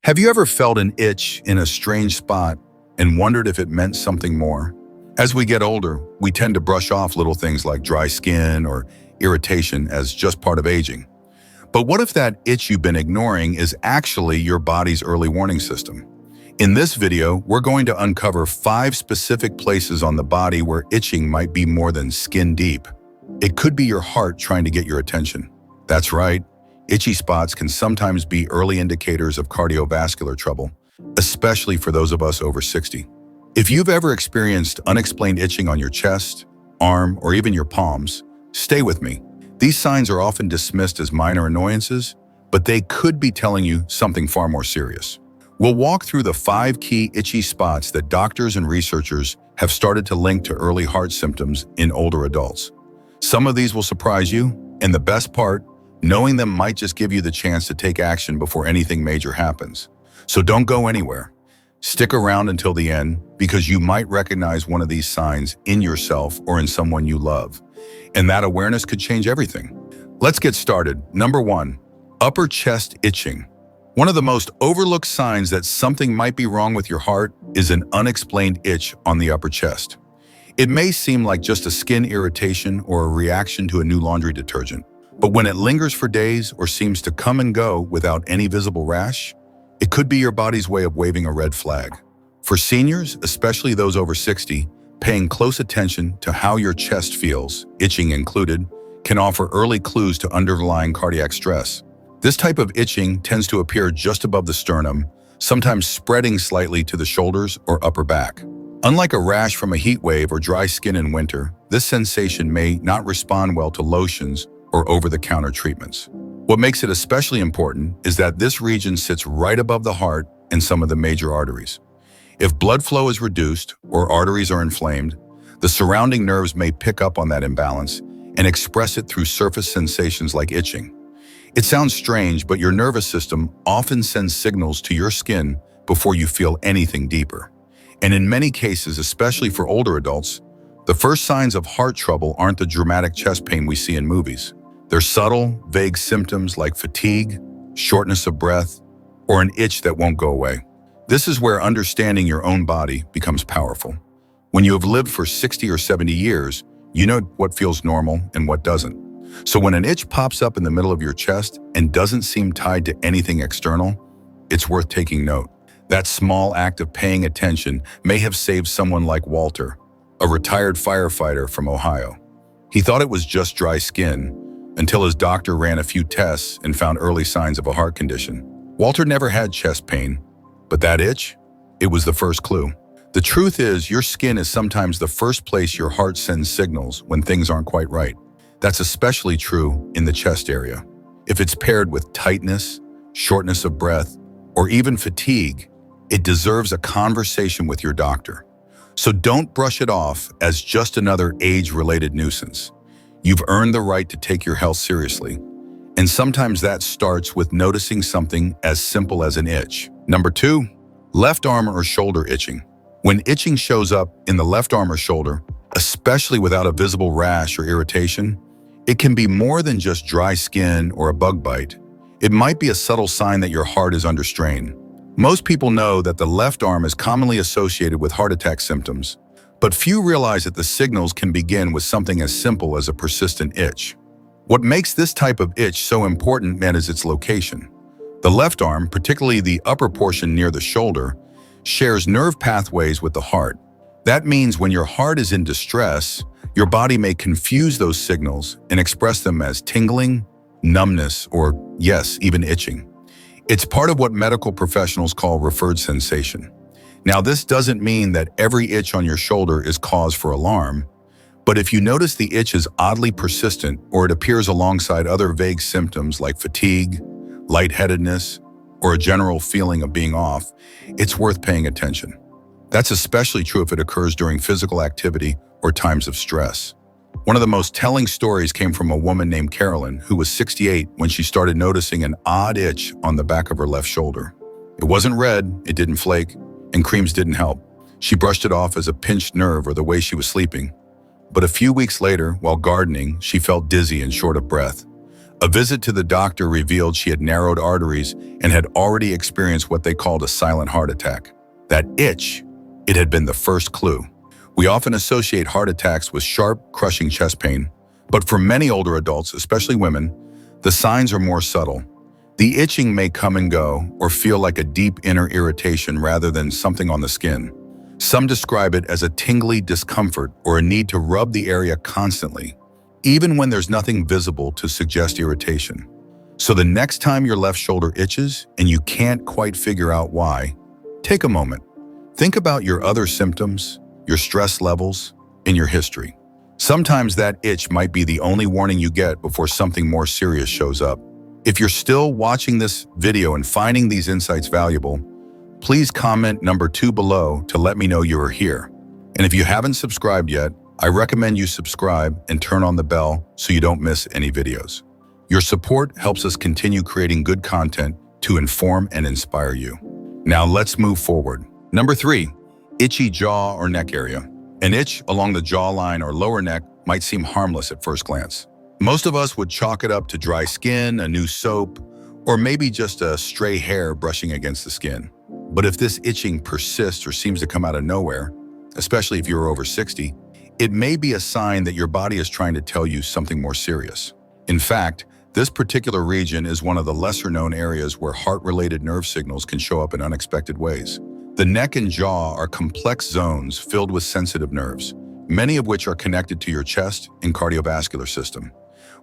Have you ever felt an itch in a strange spot and wondered if it meant something more? As we get older, we tend to brush off little things like dry skin or irritation as just part of aging. But what if that itch you've been ignoring is actually your body's early warning system? In this video, we're going to uncover 5 specific places on the body where itching might be more than skin deep. It could be your heart trying to get your attention. That's right. Itchy spots can sometimes be early indicators of cardiovascular trouble, especially for those of us over 60. If you've ever experienced unexplained itching on your chest, arm, or even your palms, stay with me. These signs are often dismissed as minor annoyances, but they could be telling you something far more serious. We'll walk through the 5 key itchy spots that doctors and researchers have started to link to early heart symptoms in older adults. Some of these will surprise you, and the best part, knowing them might just give you the chance to take action before anything major happens. So don't go anywhere. Stick around until the end because you might recognize one of these signs in yourself or in someone you love. And that awareness could change everything. Let's get started. Number 1, upper chest itching. One of the most overlooked signs that something might be wrong with your heart is an unexplained itch on the upper chest. It may seem like just a skin irritation or a reaction to a new laundry detergent. But when it lingers for days or seems to come and go without any visible rash, it could be your body's way of waving a red flag. For seniors, especially those over 60, paying close attention to how your chest feels, itching included, can offer early clues to underlying cardiac stress. This type of itching tends to appear just above the sternum, sometimes spreading slightly to the shoulders or upper back. Unlike a rash from a heat wave or dry skin in winter, this sensation may not respond well to lotions or over-the-counter treatments. What makes it especially important is that this region sits right above the heart and some of the major arteries. If blood flow is reduced or arteries are inflamed, the surrounding nerves may pick up on that imbalance and express it through surface sensations like itching. It sounds strange, but your nervous system often sends signals to your skin before you feel anything deeper. And in many cases, especially for older adults, the first signs of heart trouble aren't the dramatic chest pain we see in movies. They're subtle, vague symptoms like fatigue, shortness of breath, or an itch that won't go away. This is where understanding your own body becomes powerful. When you have lived for 60 or 70 years, you know what feels normal and what doesn't. So when an itch pops up in the middle of your chest and doesn't seem tied to anything external, it's worth taking note. That small act of paying attention may have saved someone like Walter, a retired firefighter from Ohio. He thought it was just dry skin, until his doctor ran a few tests and found early signs of a heart condition. Walter never had chest pain, but that itch, it was the first clue. The truth is, your skin is sometimes the first place your heart sends signals when things aren't quite right. That's especially true in the chest area. If it's paired with tightness, shortness of breath, or even fatigue, it deserves a conversation with your doctor. So don't brush it off as just another age-related nuisance. You've earned the right to take your health seriously, and sometimes that starts with noticing something as simple as an itch. Number 2, left arm or shoulder itching. When itching shows up in the left arm or shoulder, especially without a visible rash or irritation, it can be more than just dry skin or a bug bite. It might be a subtle sign that your heart is under strain. Most people know that the left arm is commonly associated with heart attack symptoms, but few realize that the signals can begin with something as simple as a persistent itch. What makes this type of itch so important is its location. The left arm, particularly the upper portion near the shoulder, shares nerve pathways with the heart. That means when your heart is in distress, your body may confuse those signals and express them as tingling, numbness, or yes, even itching. It's part of what medical professionals call referred sensation. Now, this doesn't mean that every itch on your shoulder is cause for alarm, but if you notice the itch is oddly persistent or it appears alongside other vague symptoms like fatigue, lightheadedness, or a general feeling of being off, it's worth paying attention. That's especially true if it occurs during physical activity or times of stress. One of the most telling stories came from a woman named Carolyn, who was 68 when she started noticing an odd itch on the back of her left shoulder. It wasn't red, it didn't flake, and creams didn't help. She brushed it off as a pinched nerve or the way she was sleeping. But a few weeks later, while gardening, she felt dizzy and short of breath. A visit to the doctor revealed she had narrowed arteries and had already experienced what they called a silent heart attack. That itch, it had been the first clue. We often associate heart attacks with sharp, crushing chest pain, but for many older adults, especially women, the signs are more subtle. The itching may come and go or feel like a deep inner irritation rather than something on the skin. Some describe it as a tingly discomfort or a need to rub the area constantly, even when there's nothing visible to suggest irritation. So the next time your left shoulder itches and you can't quite figure out why, take a moment. Think about your other symptoms, your stress levels, and your history. Sometimes that itch might be the only warning you get before something more serious shows up. If you're still watching this video and finding these insights valuable, please comment number 2 below to let me know you are here. And if you haven't subscribed yet, I recommend you subscribe and turn on the bell so you don't miss any videos. Your support helps us continue creating good content to inform and inspire you. Now let's move forward. Number 3, itchy jaw or neck area. An itch along the jawline or lower neck might seem harmless at first glance. Most of us would chalk it up to dry skin, a new soap, or maybe just a stray hair brushing against the skin. But if this itching persists or seems to come out of nowhere, especially if you're over 60, it may be a sign that your body is trying to tell you something more serious. In fact, this particular region is one of the lesser-known areas where heart-related nerve signals can show up in unexpected ways. The neck and jaw are complex zones filled with sensitive nerves, many of which are connected to your chest and cardiovascular system.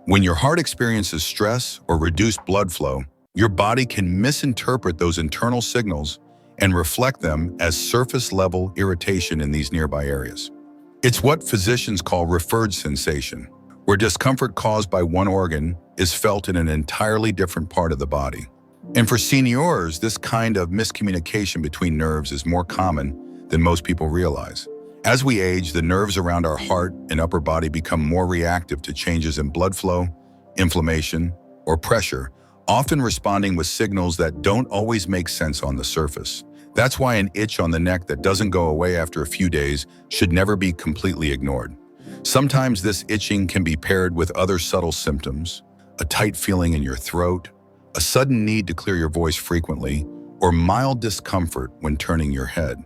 When your heart experiences stress or reduced blood flow, your body can misinterpret those internal signals and reflect them as surface-level irritation in these nearby areas. It's what physicians call referred sensation, where discomfort caused by one organ is felt in an entirely different part of the body. And for seniors, this kind of miscommunication between nerves is more common than most people realize. As we age, the nerves around our heart and upper body become more reactive to changes in blood flow, inflammation, or pressure, often responding with signals that don't always make sense on the surface. That's why an itch on the neck that doesn't go away after a few days should never be completely ignored. Sometimes this itching can be paired with other subtle symptoms, a tight feeling in your throat, a sudden need to clear your voice frequently, or mild discomfort when turning your head.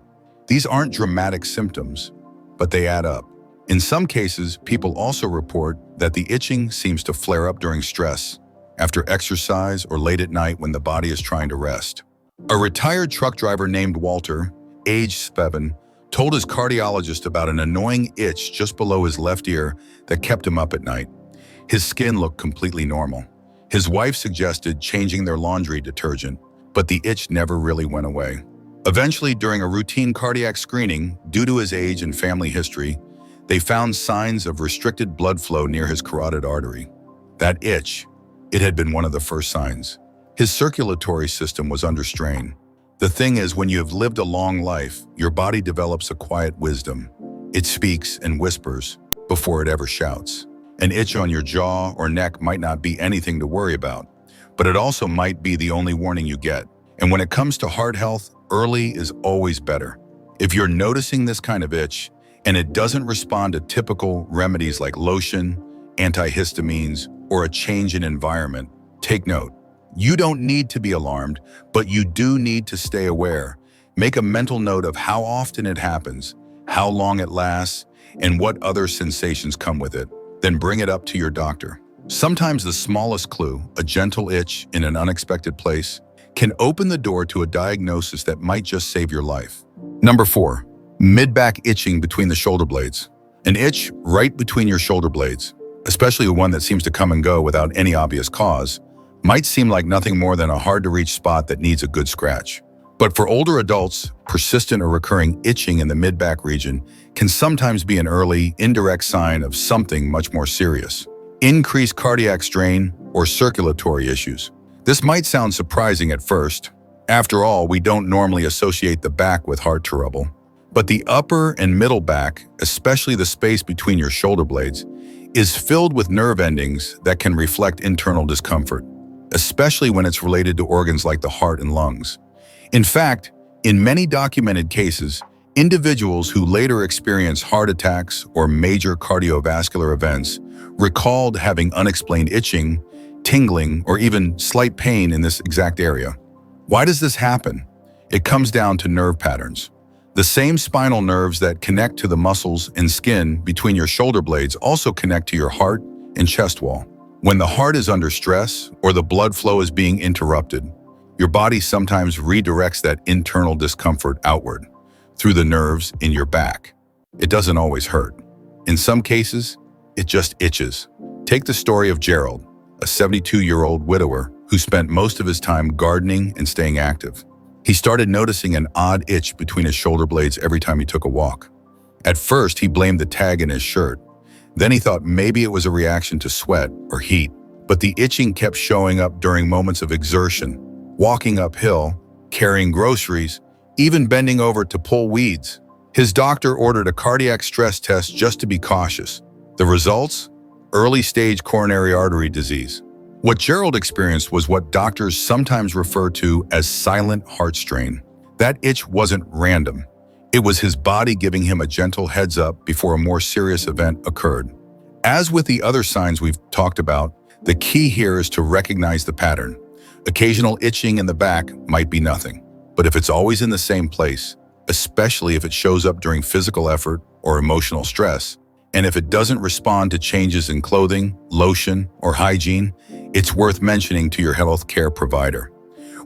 These aren't dramatic symptoms, but they add up. In some cases, people also report that the itching seems to flare up during stress, after exercise, or late at night when the body is trying to rest. A retired truck driver named Walter, age 7, told his cardiologist about an annoying itch just below his left ear that kept him up at night. His skin looked completely normal. His wife suggested changing their laundry detergent, but the itch never really went away. Eventually, during a routine cardiac screening, due to his age and family history, they found signs of restricted blood flow near his carotid artery. That itch, it had been one of the first signs. His circulatory system was under strain. The thing is, when you have lived a long life, your body develops a quiet wisdom. It speaks and whispers before it ever shouts. An itch on your jaw or neck might not be anything to worry about, but it also might be the only warning you get. And when it comes to heart health, early is always better. If you're noticing this kind of itch and it doesn't respond to typical remedies like lotion, antihistamines, or a change in environment, take note. You don't need to be alarmed, but you do need to stay aware. Make a mental note of how often it happens, how long it lasts, and what other sensations come with it. Then bring it up to your doctor. Sometimes the smallest clue, a gentle itch in an unexpected place, can open the door to a diagnosis that might just save your life. Number 4, mid-back itching between the shoulder blades. An itch right between your shoulder blades, especially one that seems to come and go without any obvious cause, might seem like nothing more than a hard-to-reach spot that needs a good scratch. But for older adults, persistent or recurring itching in the mid-back region can sometimes be an early, indirect sign of something much more serious. Increased cardiac strain or circulatory issues. This might sound surprising at first. After all, we don't normally associate the back with heart trouble. But the upper and middle back, especially the space between your shoulder blades, is filled with nerve endings that can reflect internal discomfort, especially when it's related to organs like the heart and lungs. In fact, in many documented cases, individuals who later experience heart attacks or major cardiovascular events recalled having unexplained itching tingling, or even slight pain in this exact area. Why does this happen? It comes down to nerve patterns. The same spinal nerves that connect to the muscles and skin between your shoulder blades also connect to your heart and chest wall. When the heart is under stress or the blood flow is being interrupted, your body sometimes redirects that internal discomfort outward through the nerves in your back. It doesn't always hurt. In some cases, it just itches. Take the story of Gerald, a 72-year-old widower who spent most of his time gardening and staying active. He started noticing an odd itch between his shoulder blades every time he took a walk. At first, he blamed the tag in his shirt. Then he thought maybe it was a reaction to sweat or heat. But the itching kept showing up during moments of exertion, walking uphill, carrying groceries, even bending over to pull weeds. His doctor ordered a cardiac stress test just to be cautious. The results? Early-stage coronary artery disease. What Gerald experienced was what doctors sometimes refer to as silent heart strain. That itch wasn't random. It was his body giving him a gentle heads up before a more serious event occurred. As with the other signs we've talked about, the key here is to recognize the pattern. Occasional itching in the back might be nothing, but if it's always in the same place, especially if it shows up during physical effort or emotional stress, and if it doesn't respond to changes in clothing, lotion, or hygiene, it's worth mentioning to your health care provider.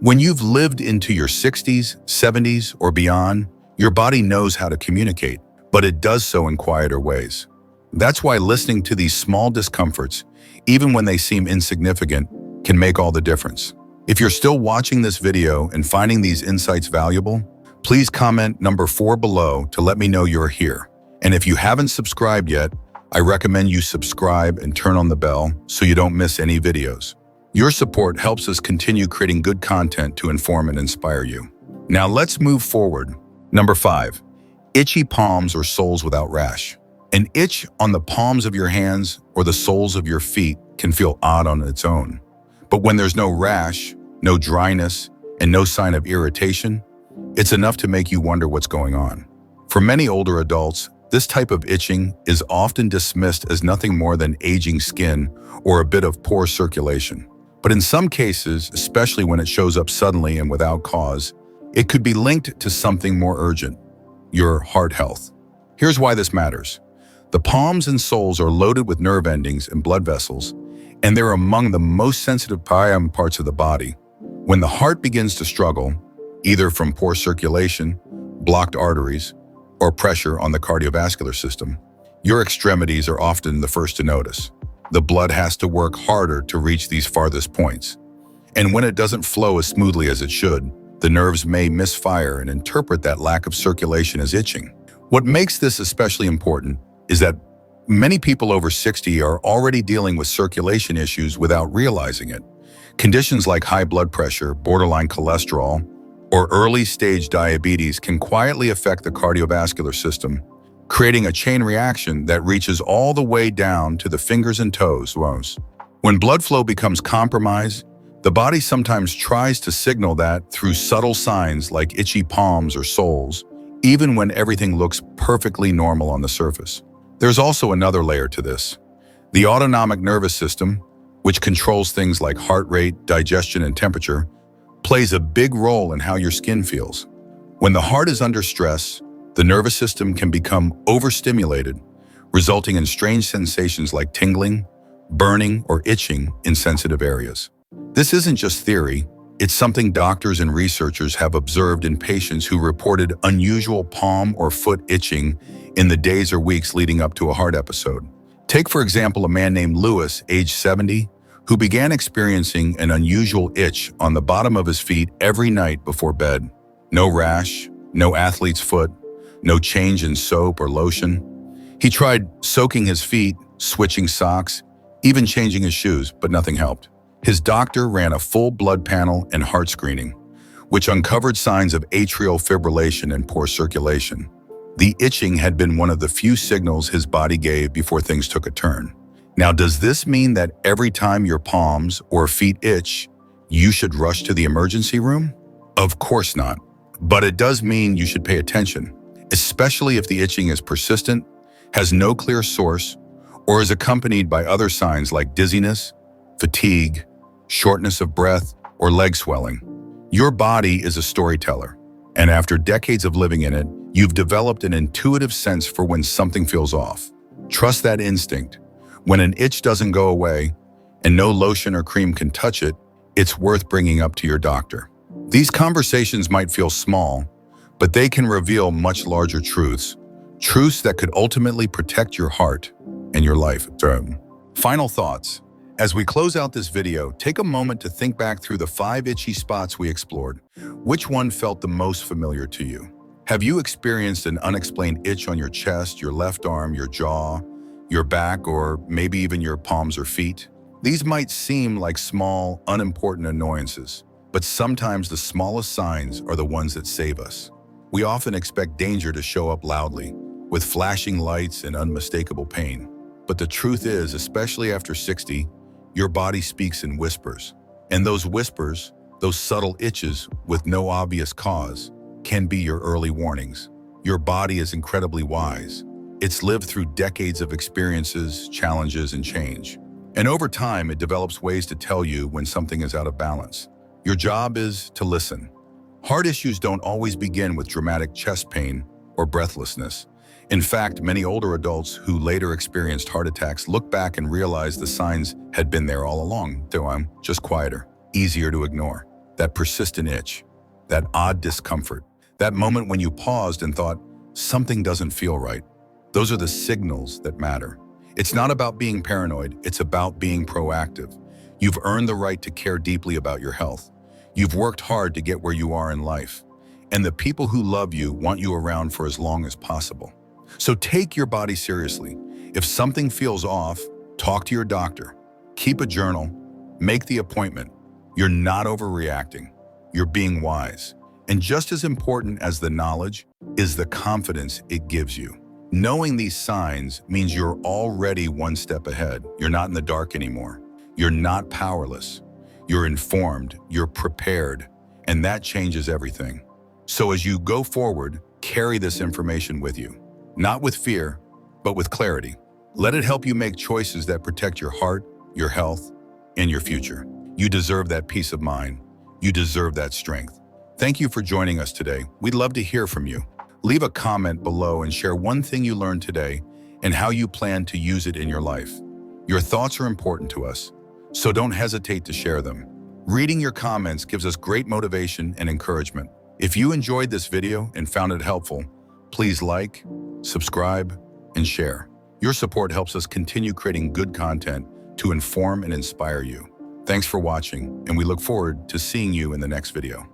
When you've lived into your 60s, 70s, or beyond, your body knows how to communicate, but it does so in quieter ways. That's why listening to these small discomforts, even when they seem insignificant, can make all the difference. If you're still watching this video and finding these insights valuable, please comment number 4 below to let me know you're here. And if you haven't subscribed yet, I recommend you subscribe and turn on the bell so you don't miss any videos. Your support helps us continue creating good content to inform and inspire you. Now let's move forward. Number 5, itchy palms or soles without rash. An itch on the palms of your hands or the soles of your feet can feel odd on its own. But when there's no rash, no dryness, and no sign of irritation, it's enough to make you wonder what's going on. For many older adults, this type of itching is often dismissed as nothing more than aging skin or a bit of poor circulation. But in some cases, especially when it shows up suddenly and without cause, it could be linked to something more urgent, your heart health. Here's why this matters. The palms and soles are loaded with nerve endings and blood vessels, and they're among the most sensitive parts of the body. When the heart begins to struggle, either from poor circulation, blocked arteries, or pressure on the cardiovascular system, your extremities are often the first to notice. The blood has to work harder to reach these farthest points. And when it doesn't flow as smoothly as it should, the nerves may misfire and interpret that lack of circulation as itching. What makes this especially important is that many people over 60 are already dealing with circulation issues without realizing it. Conditions like high blood pressure, borderline cholesterol, or early-stage diabetes can quietly affect the cardiovascular system, creating a chain reaction that reaches all the way down to the fingers and toes. When blood flow becomes compromised, the body sometimes tries to signal that through subtle signs like itchy palms or soles, even when everything looks perfectly normal on the surface. There's also another layer to this. The autonomic nervous system, which controls things like heart rate, digestion, and temperature, plays a big role in how your skin feels. When the heart is under stress, the nervous system can become overstimulated, resulting in strange sensations like tingling, burning, or itching in sensitive areas. This isn't just theory, it's something doctors and researchers have observed in patients who reported unusual palm or foot itching in the days or weeks leading up to a heart episode. Take, for example, a man named Lewis, age 70, who began experiencing an unusual itch on the bottom of his feet every night before bed. No rash, no athlete's foot, no change in soap or lotion. He tried soaking his feet, switching socks, even changing his shoes, but nothing helped. His doctor ran a full blood panel and heart screening, which uncovered signs of atrial fibrillation and poor circulation. The itching had been one of the few signals his body gave before things took a turn. Now, does this mean that every time your palms or feet itch, you should rush to the emergency room? Of course not. But it does mean you should pay attention, especially if the itching is persistent, has no clear source, or is accompanied by other signs like dizziness, fatigue, shortness of breath, or leg swelling. Your body is a storyteller, and after decades of living in it, you've developed an intuitive sense for when something feels off. Trust that instinct. When an itch doesn't go away, and no lotion or cream can touch it, it's worth bringing up to your doctor. These conversations might feel small, but they can reveal much larger truths that could ultimately protect your heart and your life. Final thoughts. As we close out this video, take a moment to think back through the 5 itchy spots we explored. Which one felt the most familiar to you? Have you experienced an unexplained itch on your chest, your left arm, your jaw, your back, or maybe even your palms or feet? These might seem like small, unimportant annoyances, but sometimes the smallest signs are the ones that save us. We often expect danger to show up loudly, with flashing lights and unmistakable pain. But the truth is, especially after 60, your body speaks in whispers. And those whispers, those subtle itches with no obvious cause, can be your early warnings. Your body is incredibly wise. It's lived through decades of experiences, challenges, and change. And over time, it develops ways to tell you when something is out of balance. Your job is to listen. Heart issues don't always begin with dramatic chest pain or breathlessness. In fact, many older adults who later experienced heart attacks look back and realize the signs had been there all along, though I'm just quieter, easier to ignore. That persistent itch, that odd discomfort, that moment when you paused and thought, something doesn't feel right. Those are the signals that matter. It's not about being paranoid, it's about being proactive. You've earned the right to care deeply about your health. You've worked hard to get where you are in life. And the people who love you want you around for as long as possible. So take your body seriously. If something feels off, talk to your doctor. Keep a journal. Make the appointment. You're not overreacting. You're being wise. And just as important as the knowledge is the confidence it gives you. Knowing these signs means you're already one step ahead. You're not in the dark anymore. You're not powerless. You're informed. You're prepared. And that changes everything. So as you go forward, carry this information with you. Not with fear, but with clarity. Let it help you make choices that protect your heart, your health, and your future. You deserve that peace of mind. You deserve that strength. Thank you for joining us today. We'd love to hear from you. Leave a comment below and share one thing you learned today and how you plan to use it in your life. Your thoughts are important to us, so don't hesitate to share them. Reading your comments gives us great motivation and encouragement. If you enjoyed this video and found it helpful, please like, subscribe, and share. Your support helps us continue creating good content to inform and inspire you. Thanks for watching, and we look forward to seeing you in the next video.